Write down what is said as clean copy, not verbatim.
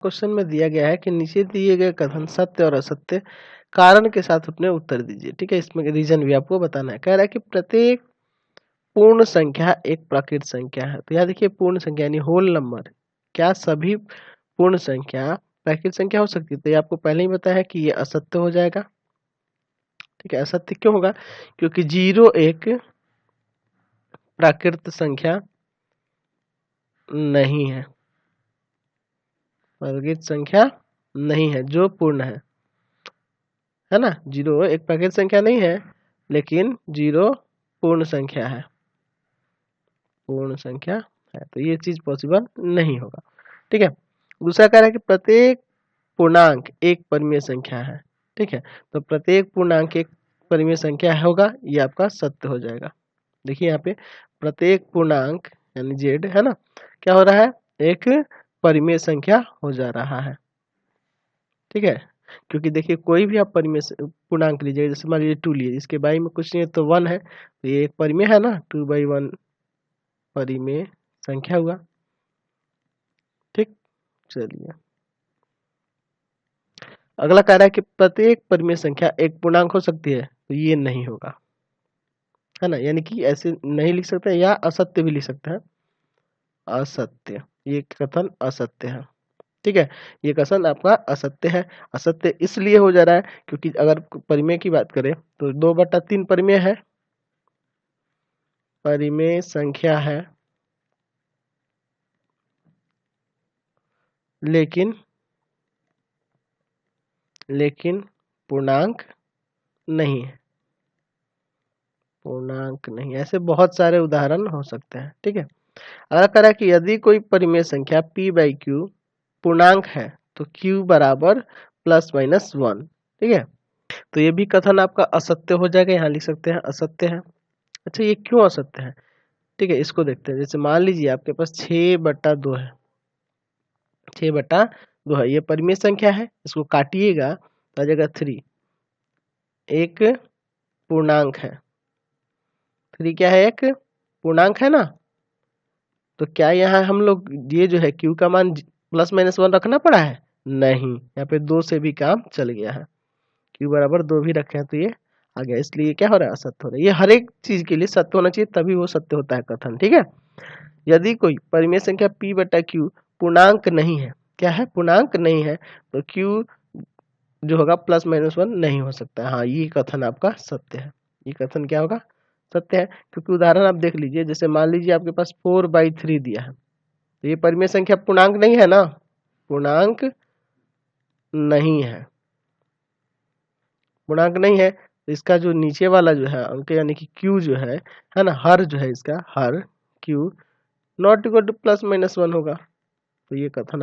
Question में दिया गया है कि नीचे दिए गए कथन सत्य और असत्य कारण के साथ अपने उत्तर दीजिए। ठीक है, इसमें रीजन भी आपको बताना है। कह रहा है कि प्रत्येक पूर्ण संख्या एक प्राकृत संख्या है। तो यहाँ देखिए पूर्ण संख्या यानी होल नंबर, क्या सभी पूर्ण संख्या प्राकृत संख्या हो सकती है? तो ये आपको पहले ही बताया है कि ये असत्य हो जाएगा। ठीक है, असत्य क्यों होगा? क्योंकि 0 एक प्राकृत संख्या नहीं है, प्राकृत संख्या नहीं है जो पूर्ण है ना। 0 एक प्राकृत संख्या नहीं है, लेकिन 0 पूर्ण संख्या है, पूर्ण संख्या है, तो ये चीज पॉसिबल नहीं होगा। ठीक है, दूसरा कह रहा है कि प्रत्येक पूर्णांक एक परिमेय संख्या है। ठीक है, तो प्रत्येक पूर्णांक एक परिमेय संख्या होगा, ये आपका सत्य हो जाएगा। देखिए यहाँ पे प्रत्येक पूर्णांक यानी जेड है ना, क्या हो रहा है? एक परिमेय संख्या हो जा रहा है। ठीक है, क्योंकि देखिए कोई भी आप परिमेय पूर्णांक लीजिए, जैसे मान लीजिए 2 लिए, इसके बाई में कुछ नहीं है तो 1 है, तो ये एक परिमेय है ना, 2/1 परिमेय संख्या हुआ। ठीक, चलिए अगला कह रहा है कि प्रत्येक परिमेय संख्या एक पूर्णांक हो सकती है। तो ये नहीं होगा, है ना, यानी कि ऐसे नहीं लिख सकते, या असत्य भी लिख सकते हैं, असत्य, ये कथन असत्य है। ठीक है, ये कथन आपका असत्य है। असत्य इसलिए हो जा रहा है क्योंकि अगर परिमेय की बात करें तो 2/3 परिमेय है, परिमेय संख्या है, लेकिन पूर्णांक नहीं है, पूर्णांक नहीं। ऐसे बहुत सारे उदाहरण हो सकते हैं। ठीक है, अगर कह रहा है कि यदि कोई परिमेय संख्या p/q पूर्णांक है तो q बराबर ±1। ठीक है, तो ये भी कथन आपका असत्य हो जाएगा, यहाँ लिख सकते हैं असत्य है। अच्छा, ये क्यों असत्य है? ठीक है, इसको देखते हैं। जैसे मान लीजिए आपके पास 6/2 है, 6/2 है, ये परिमेय संख्या है, इसको काटिएगा तो आ जाएगा 3, एक पूर्णांक है। 3 क्या है? एक पूर्णांक है ना। तो क्या यहाँ हम लोग ये जो है q का मान ±1 रखना पड़ा है? नहीं, यहाँ पे 2 से भी काम चल गया है, q बराबर 2 भी रखे हैं तो ये आ गया, इसलिए क्या हो रहा है? असत्य हो रहा है। ये हर एक चीज के लिए सत्य होना चाहिए, तभी वो सत्य होता है कथन। ठीक है, यदि कोई परिमेय संख्या p/q पूर्णांक नहीं है, क्या है? पूर्णांक नहीं है, तो q जो होगा ±1 नहीं हो सकता। हाँ, ये कथन आपका सत्य है। ये कथन क्या होगा? सत्य है, क्योंकि उदाहरण आप देख लीजिए। जैसे मान लीजिए आपके पास 4/3 दिया है, तो ये परिमेय संख्या पूर्णांक नहीं है ना, पूर्णांक नहीं है, पूर्णांक नहीं है, तो इसका जो नीचे वाला जो है अंक यानी कि q जो है ना, हर जो है इसका हर q नॉट इक्वल टू +-1 होगा। तो ये कथन